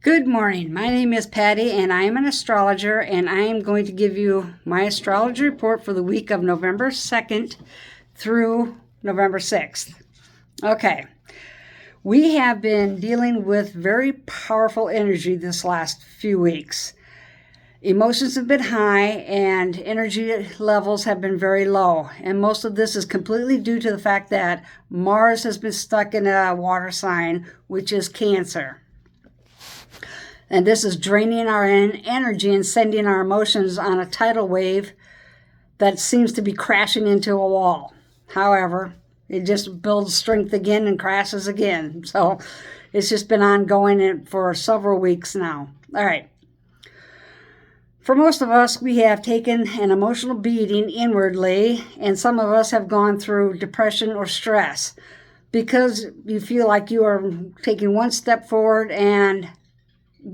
Good morning. My name is Patty, and I am an astrologer, and I am going to give you my astrology report for the week of November 2nd through November 6th. Okay. We have been dealing with very powerful energy this last few weeks. Emotions have been high, and energy levels have been very low. And most of this is completely due to the fact that Mars has been stuck in a water sign, which is Cancer. And this is draining our energy and sending our emotions on a tidal wave that seems to be crashing into a wall. However, it just builds strength again and crashes again. So it's just been ongoing for several weeks now. All right. For most of us, we have taken an emotional beating inwardly, and some of us have gone through depression or stress because you feel like you are taking one step forward and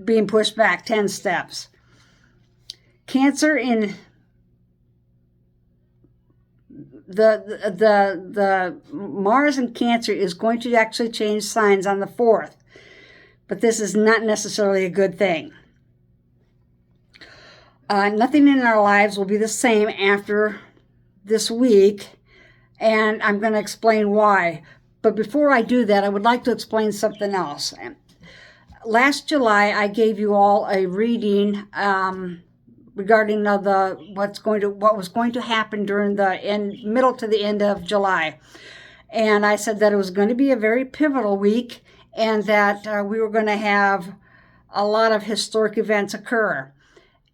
being pushed back 10 steps. Cancer in the Mars in Cancer is going to actually change signs on the 4th, but this is not necessarily a good thing. Nothing in our lives will be the same after this week, and I'm going to explain why. But before I do that, I would like to explain something else. Last July, I gave you all a reading regarding what was going to happen during the middle to the end of July, and I said that it was going to be a very pivotal week, and that we were going to have a lot of historic events occur.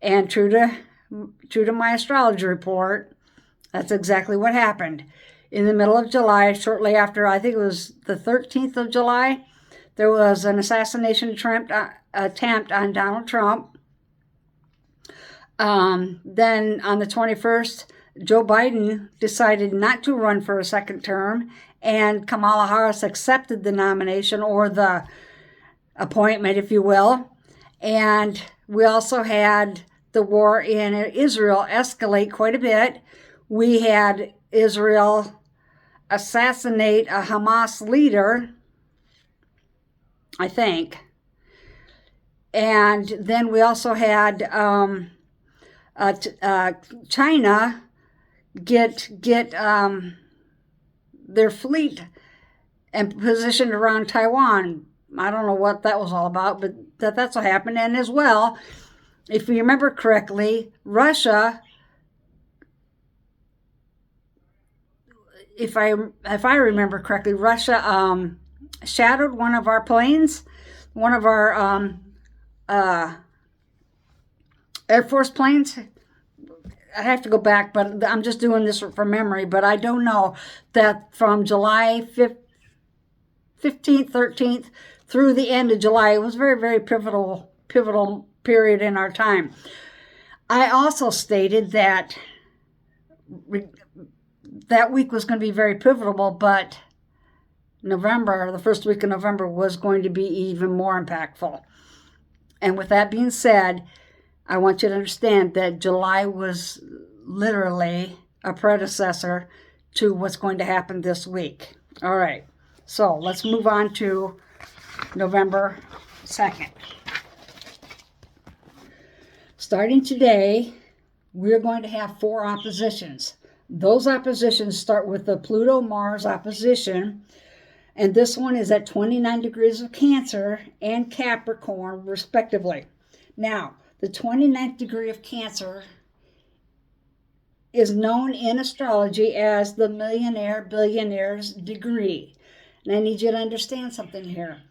And true to my astrology report, that's exactly what happened. In the middle of July, shortly after, I think it was the 13th of July. There was an assassination attempt on Donald Trump. Then on the 21st, Joe Biden decided not to run for a second term, and Kamala Harris accepted the nomination, or the appointment, if you will. And we also had the war in Israel escalate quite a bit. We had Israel assassinate a Hamas leader, I think. And then we also had China get their fleet and positioned around Taiwan. I don't know what that was all about, but that's what happened. And as well, if you remember correctly, Russia, if I remember correctly, Russia shadowed one of our planes, one of our Air Force planes. I have to go back, but I'm just doing this from memory. But I don't know that from July 15th, 13th through the end of July, it was very, very pivotal period in our time. I also stated that that week was going to be very pivotal, but the first week of November, was going to be even more impactful. And with that being said, I want you to understand that July was literally a predecessor to what's going to happen this week. All right, so let's move on to November 2nd. Starting today, we're going to have 4 oppositions. Those oppositions start with the Pluto-Mars opposition, and this one is at 29 degrees of Cancer and Capricorn, respectively. Now, the 29th degree of Cancer is known in astrology as the millionaire-billionaire's degree. And I need you to understand something here.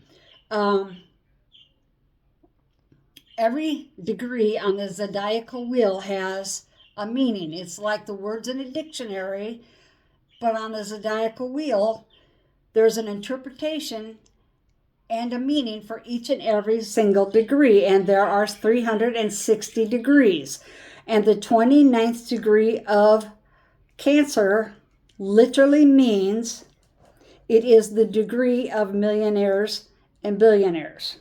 Every degree on the zodiacal wheel has a meaning. It's like the words in a dictionary, but on the zodiacal wheel, there's an interpretation and a meaning for each and every single degree, and there are 360 degrees. And the 29th degree of Cancer literally means it is the degree of millionaires and billionaires.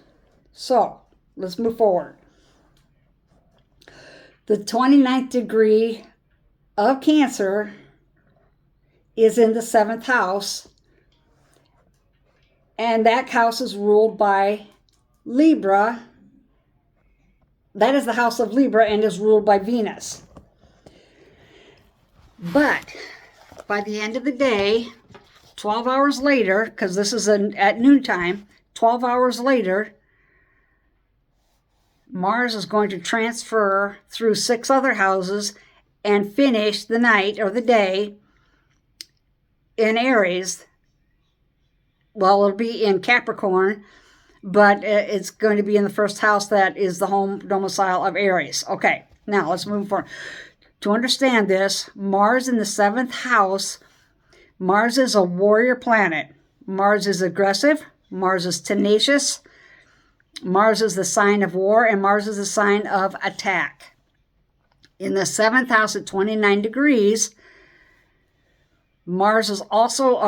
So, let's move forward. The 29th degree of Cancer is in the 7th house, and that house is ruled by Libra, That is the house of Libra and is ruled by Venus. But by the end of the day, 12 hours later, because this is at noontime, 12 hours later, Mars is going to transfer through 6 other houses and finish the night or the day in Aries. Well, it'll be in Capricorn, but it's going to be in the first house that is the home domicile of Aries. Okay, now let's move forward. To understand this, Mars in the 7th house, Mars is a warrior planet. Mars is aggressive. Mars is tenacious. Mars is the sign of war, and Mars is the sign of attack. In the 7th house at 29 degrees, Mars is also,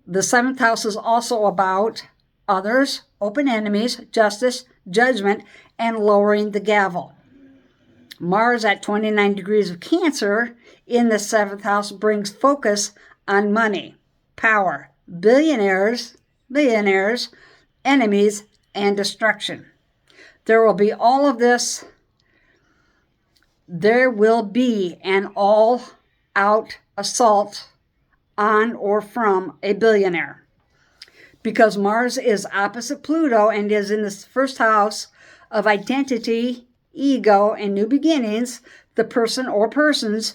the 7th house is also about others, open enemies, justice, judgment, and lowering the gavel. Mars at 29 degrees of Cancer in the 7th house brings focus on money, power, billionaires, enemies, and destruction. There will be all of this. There will be an all-out assault on or from a billionaire. Because Mars is opposite Pluto and is in the first house of identity, ego, and new beginnings, the person or persons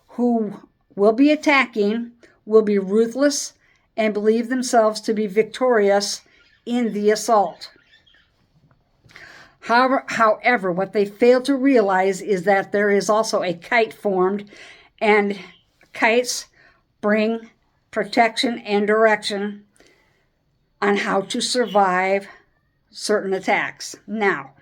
who will be attacking will be ruthless and believe themselves to be victorious in the assault. However, what they fail to realize is that there is also a kite formed, and kites bring protection and direction on how to survive certain attacks. Now,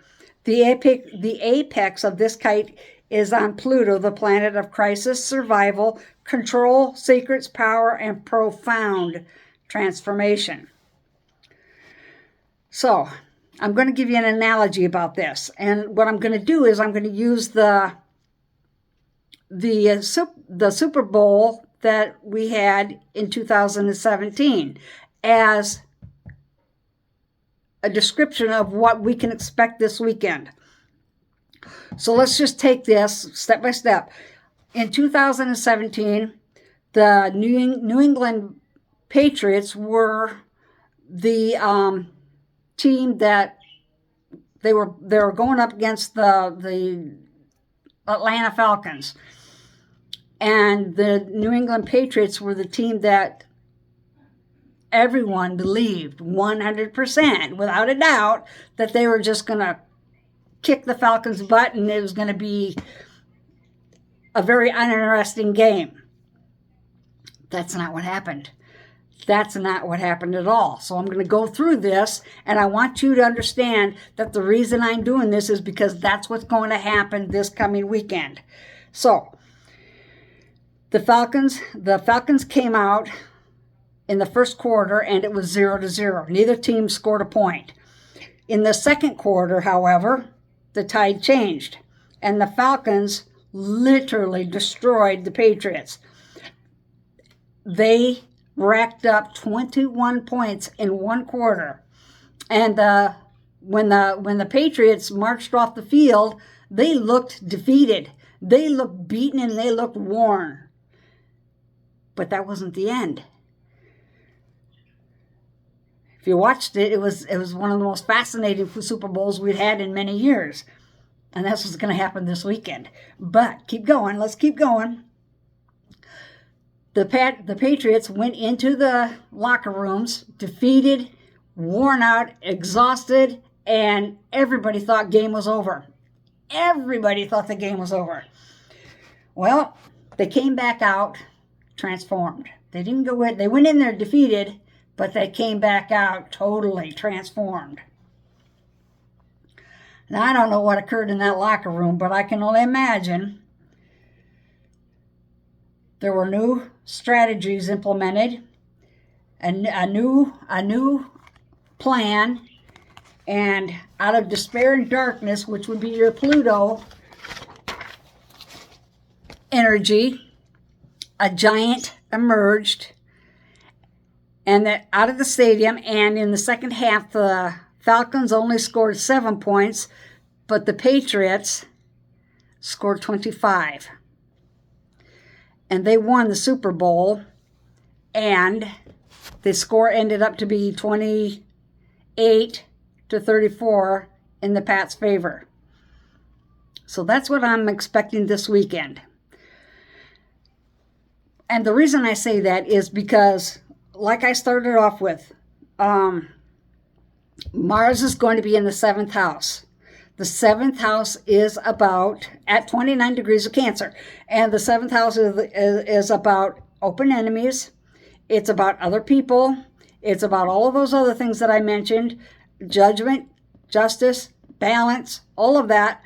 the apex of this kite is on Pluto, the planet of crisis, survival, control, secrets, power, and profound transformation. So, I'm going to give you an analogy about this. And what I'm going to do is I'm going to use the Super Bowl that we had in 2017 as a description of what we can expect this weekend. So let's just take this step by step. In 2017, the New England Patriots were the team that they were going up against the Atlanta Falcons. And the New England Patriots were the team that everyone believed 100%, without a doubt, that they were just going to kick the Falcons' butt and it was going to be a very uninteresting game. That's not what happened. That's not what happened at all. So I'm going to go through this, and I want you to understand that the reason I'm doing this is because that's what's going to happen this coming weekend. So the Falcons came out in the first quarter, and it was 0-0. Neither team scored a point. In the second quarter, however, the tide changed, and the Falcons literally destroyed the Patriots. They racked up 21 points in one quarter. And when the Patriots marched off the field, they looked defeated. They looked beaten and they looked worn. But that wasn't the end. If you watched it, it was one of the most fascinating Super Bowls we'd had in many years. And that's what's going to happen this weekend. But keep going. Let's keep going. The Patriots went into the locker rooms, defeated, worn out, exhausted, and everybody thought game was over. Everybody thought the game was over. Well, they came back out transformed. They didn't go in. They went in there defeated, but they came back out totally transformed. Now, I don't know what occurred in that locker room, but I can only imagine. There were new strategies implemented, a new plan, and out of despair and darkness, which would be your Pluto energy, a giant emerged, and that out of the stadium. And in the second half, the Falcons only scored 7 points. But the Patriots scored 25. And they won the Super Bowl. And the score ended up to be 28-34 in the Pats' favor. So that's what I'm expecting this weekend. And the reason I say that is because, like I started off with, Mars is going to be in the 7th house. The 7th house is about at 29 degrees of Cancer. And the 7th house is about open enemies. It's about other people. It's about all of those other things that I mentioned. Judgment, justice, balance, all of that.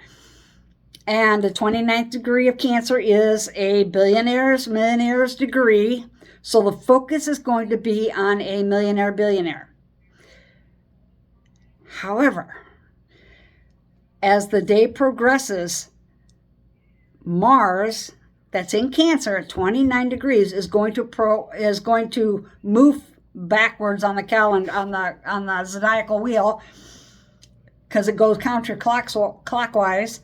And the 29th degree of Cancer is a millionaire's degree. So the focus is going to be on a billionaire. However, as the day progresses, Mars, that's in Cancer at 29 degrees, is going to move backwards on the calendar, on the zodiacal wheel, because it goes counterclockwise.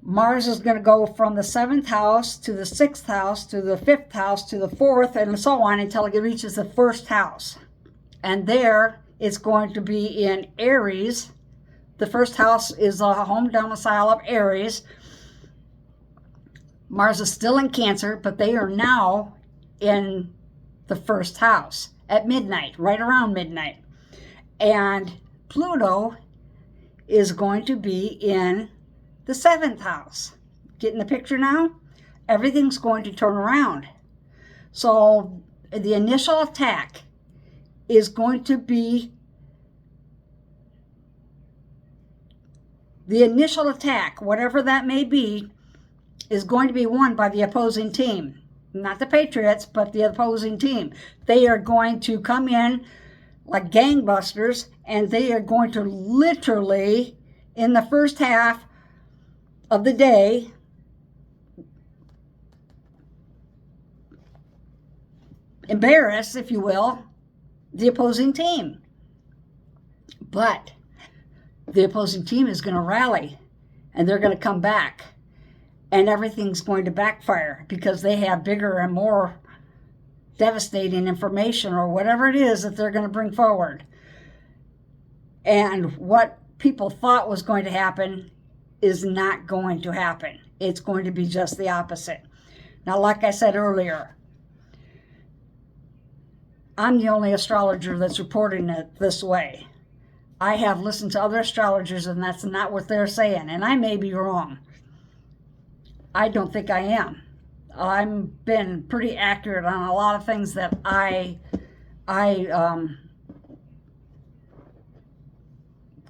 Mars is going to go from the 7th house to the 6th house to the 5th house to the 4th, and so on until it reaches the 1st house. And there it's going to be in Aries. The 1st house is the home domicile of Aries. Mars is still in Cancer, but they are now in the 1st house at midnight, right around midnight. And Pluto is going to be in the 7th house. Getting the picture now? Everything's going to turn around. So the initial attack is going to be whatever that may be, is going to be won by the opposing team. Not the Patriots, but the opposing team. They are going to come in like gangbusters, and they are going to literally, in the first half of the day, embarrass, if you will, the opposing team. But the opposing team is going to rally, and they're going to come back, and everything's going to backfire because they have bigger and more devastating information or whatever it is that they're going to bring forward. And what people thought was going to happen is not going to happen. It's going to be just the opposite. Now, like I said earlier, I'm the only astrologer that's reporting it this way. I have listened to other astrologers, and that's not what they're saying. And I may be wrong. I don't think I am. I've been pretty accurate on a lot of things that I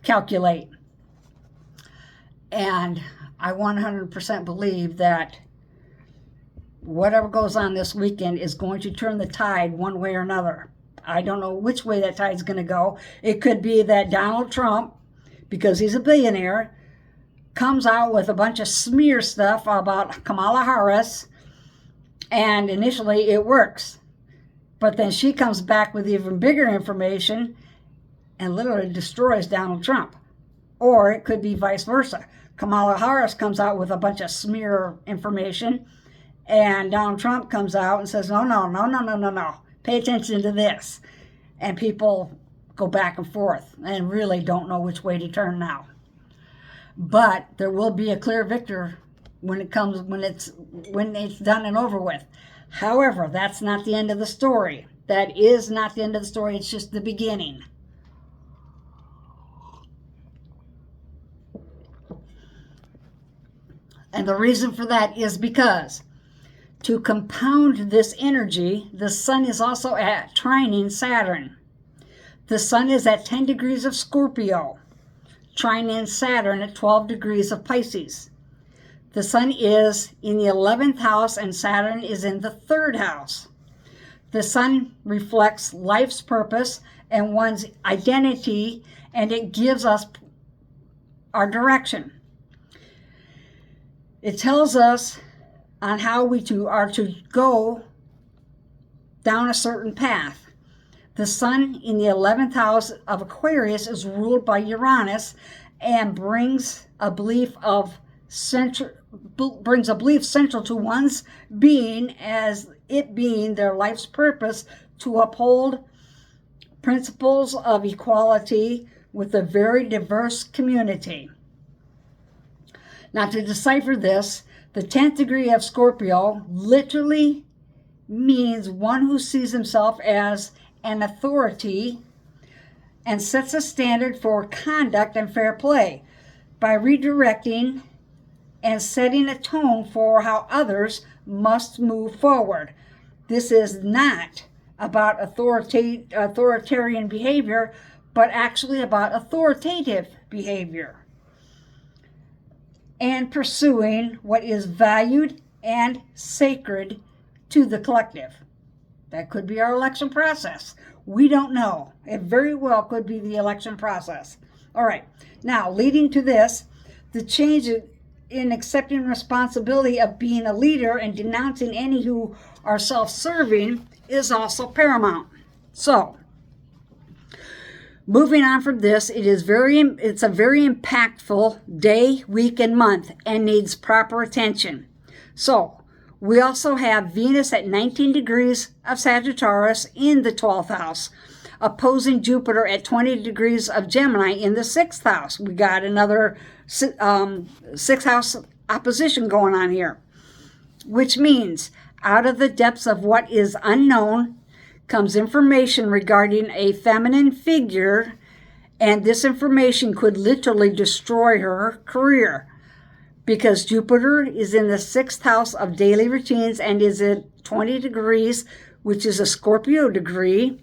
calculate. And I 100% believe that whatever goes on this weekend is going to turn the tide one way or another. I don't know which way that tide's going to go. It could be that Donald Trump, because he's a billionaire, comes out with a bunch of smear stuff about Kamala Harris, and initially it works. But then she comes back with even bigger information and literally destroys Donald Trump. Or it could be vice versa. Kamala Harris comes out with a bunch of smear information, and Donald Trump comes out and says, no. Pay attention to this. And people go back and forth and really don't know which way to turn now. But there will be a clear victor when it's done and over with. However, that's not the end of the story. That is not the end of the story. It's just the beginning. And the reason for that is because to compound this energy, the sun is also trining Saturn. The sun is at 10 degrees of Scorpio, trining Saturn at 12 degrees of Pisces. The sun is in the 11th house and Saturn is in the 3rd house. The sun reflects life's purpose and one's identity, and it gives us our direction. It tells us on how we are to go down a certain path. The sun in the 11th house of Aquarius is ruled by Uranus, and brings a belief central to one's being, as it being their life's purpose to uphold principles of equality with a very diverse community. Now, to decipher this, the 10th degree of Scorpio literally means one who sees himself as an authority and sets a standard for conduct and fair play by redirecting and setting a tone for how others must move forward. This is not about authoritarian behavior, but actually about authoritative behavior and pursuing what is valued and sacred to the collective. That could be our election process. We don't know. It very well could be the election process. All right. Now, leading to this, the change in accepting responsibility of being a leader and denouncing any who are self-serving is also paramount. So, moving on from this, it's a very impactful day, week, and month and needs proper attention. So, we also have Venus at 19 degrees of Sagittarius in the 12th house, opposing Jupiter at 20 degrees of Gemini in the 6th house. We got another 6th house opposition going on here, which means out of the depths of what is unknown comes information regarding a feminine figure, and this information could literally destroy her career, because Jupiter is in the 6th house of daily routines and is at 20 degrees, which is a Scorpio degree,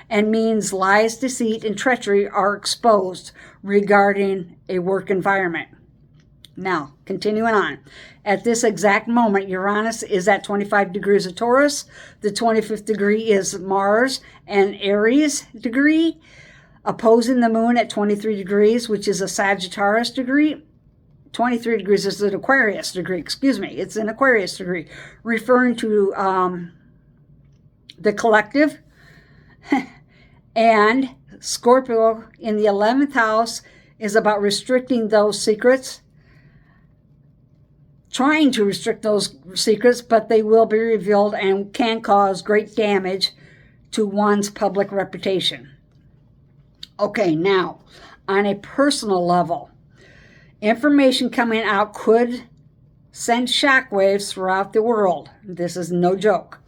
and means lies, deceit, and treachery are exposed regarding a work environment. Now, continuing on. At this exact moment, Uranus is at 25 degrees of Taurus. The 25th degree is Mars, and Aries degree, opposing the moon at 23 degrees, which is a Sagittarius degree. 23 degrees is an Aquarius degree, it's an Aquarius degree, referring to the collective. And Scorpio in the 11th house is about restricting those secrets, trying to restrict those secrets, but they will be revealed and can cause great damage to one's public reputation. Okay, now, on a personal level, information coming out could send shockwaves throughout the world. This is no joke.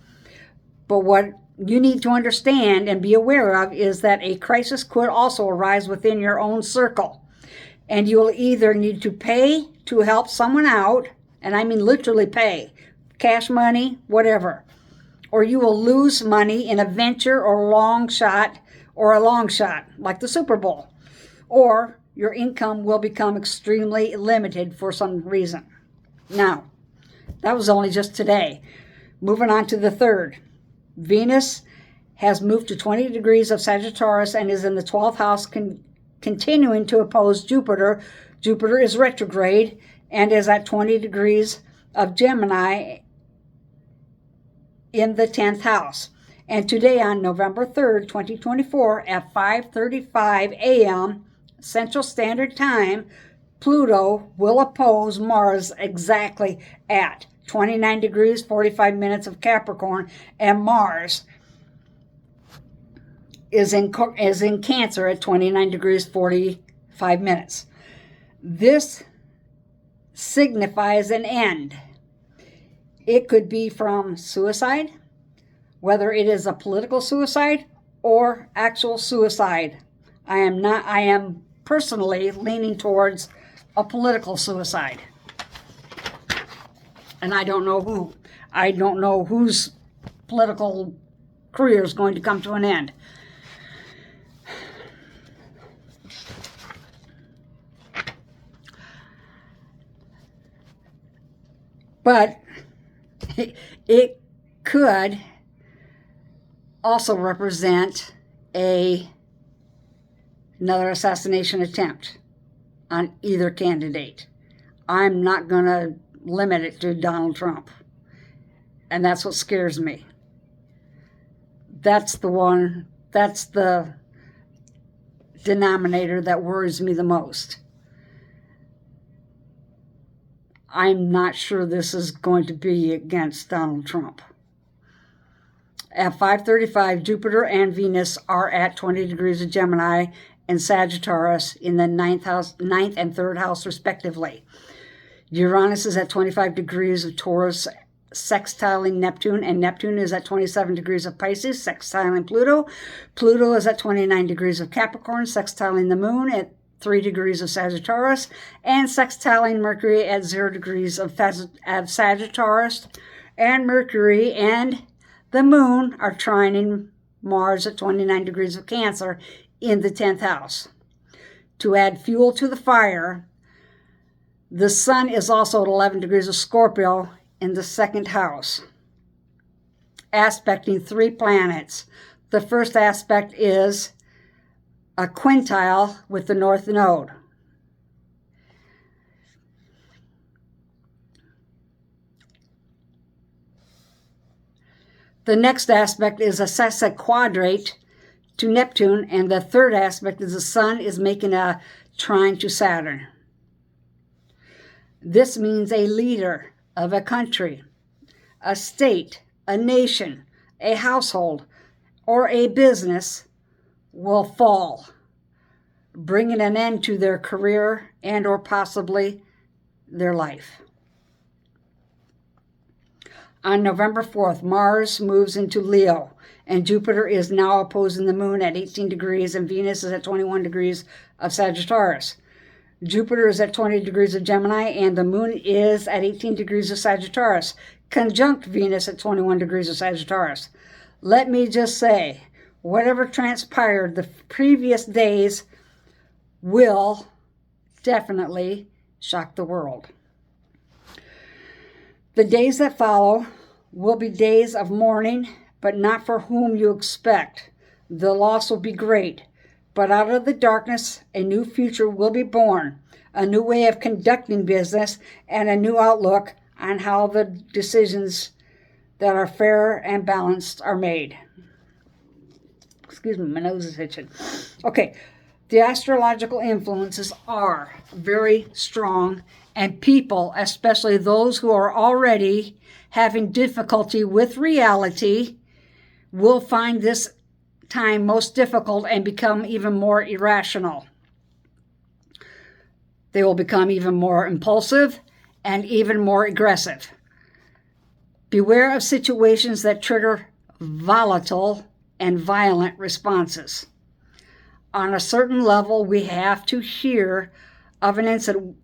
But what you need to understand and be aware of is that a crisis could also arise within your own circle. And you will either need to pay to help someone out, and I mean literally pay, cash money, whatever. Or you will lose money in a venture or a long shot, like the Super Bowl. Or your income will become extremely limited for some reason. Now, that was only just today. Moving on to the 3rd. Venus has moved to 20 degrees of Sagittarius and is in the 12th house, continuing to oppose Jupiter. Jupiter is retrograde and is at 20 degrees of Gemini in the 10th house. And today on November 3rd, 2024, at 5:35 a.m., Central Standard Time, Pluto will oppose Mars exactly at 29 degrees, 45 minutes of Capricorn, and Mars is in Cancer at 29 degrees, 45 minutes. This signifies an end. It could be from suicide, whether it is a political suicide or actual suicide. I am personally leaning towards a political suicide. And I don't know who. I don't know whose political career is going to come to an end. But it could also represent another assassination attempt on either candidate. I'm not going to limit it to Donald Trump. And that's what scares me. That's the denominator that worries me the most. I'm not sure this is going to be against Donald Trump. At 5:35, Jupiter and Venus are at 20 degrees of Gemini and Sagittarius in the ninth and third house, respectively. Uranus is at 25 degrees of Taurus, sextiling Neptune, and Neptune is at 27 degrees of Pisces, sextiling Pluto. Pluto is at 29 degrees of Capricorn, sextiling the Moon at 3 degrees of Sagittarius, and sextiling Mercury at 0 degrees of Sagittarius. And Mercury and the Moon are trining Mars at 29 degrees of Cancer in the 10th house. To add fuel to the fire, the Sun is also at 11 degrees of Scorpio in the 2nd house, aspecting 3 planets. The first aspect is a quintile with the North Node. The next aspect is a sesquiquadrate to Neptune, and the third aspect is the Sun is making a trine to Saturn. This means a leader of a country, a state, a nation, a household, or a business will fall, bringing an end to their career and or possibly their life. On November 4th, Mars moves into Leo, and Jupiter is now opposing the Moon at 18 degrees, and Venus is at 21 degrees of Sagittarius. Jupiter is at 20 degrees of Gemini, and the Moon is at 18 degrees of Sagittarius, conjunct Venus at 21 degrees of Sagittarius. Let me just say, whatever transpired the previous days will definitely shock the world. The days that follow will be days of mourning, but not for whom you expect. The loss will be great, but out of the darkness a new future will be born, a new way of conducting business, and a new outlook on how the decisions that are fair and balanced are made. Excuse me, my nose is itching. Okay, the astrological influences are very strong, and people, especially those who are already having difficulty with reality, will find this time most difficult and become even more irrational. They will become even more impulsive and even more aggressive. Beware of situations that trigger volatile and violent responses. On a certain level, we have to hear of an incident.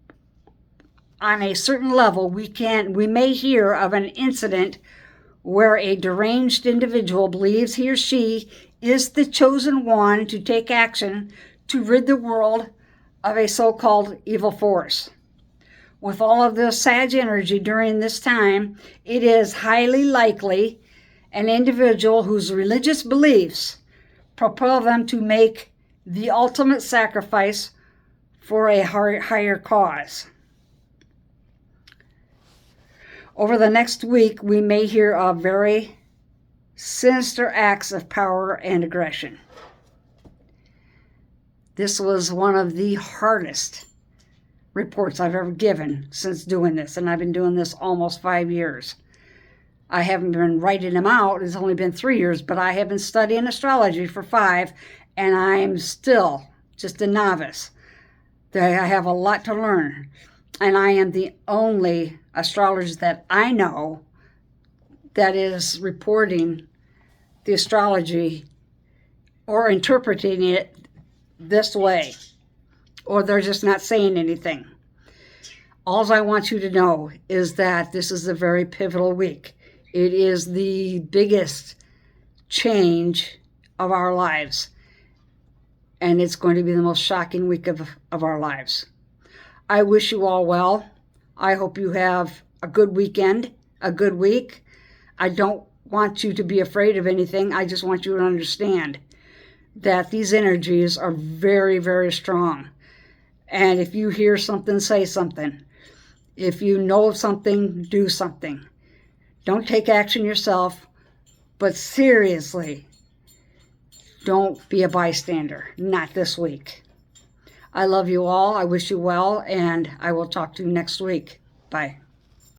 On a certain level, we may hear of an incident where a deranged individual believes he or she is the chosen one to take action to rid the world of a so-called evil force. With all of the Sag energy during this time, it is highly likely an individual whose religious beliefs propel them to make the ultimate sacrifice for a higher cause. Over the next week, we may hear of very sinister acts of power and aggression. This was one of the hardest reports I've ever given since doing this, and I've been doing this almost 5 years. I haven't been writing them out. It's only been 3 years, but I have been studying astrology for 5, and I'm still just a novice. I have a lot to learn, and I am the only astrologist that I know that is reporting the astrology or interpreting it this way, or they're just not saying anything. All I want you to know is that this is a very pivotal week. It is the biggest change of our lives, and it's going to be the most shocking week of our lives. I wish you all well. I hope you have a good weekend, a good week. I don't want you to be afraid of anything. I just want you to understand that these energies are very, very strong. And if you hear something, say something. If you know of something, do something. Don't take action yourself, but seriously, don't be a bystander. Not this week. I love you all. I wish you well, and I will talk to you next week. Bye.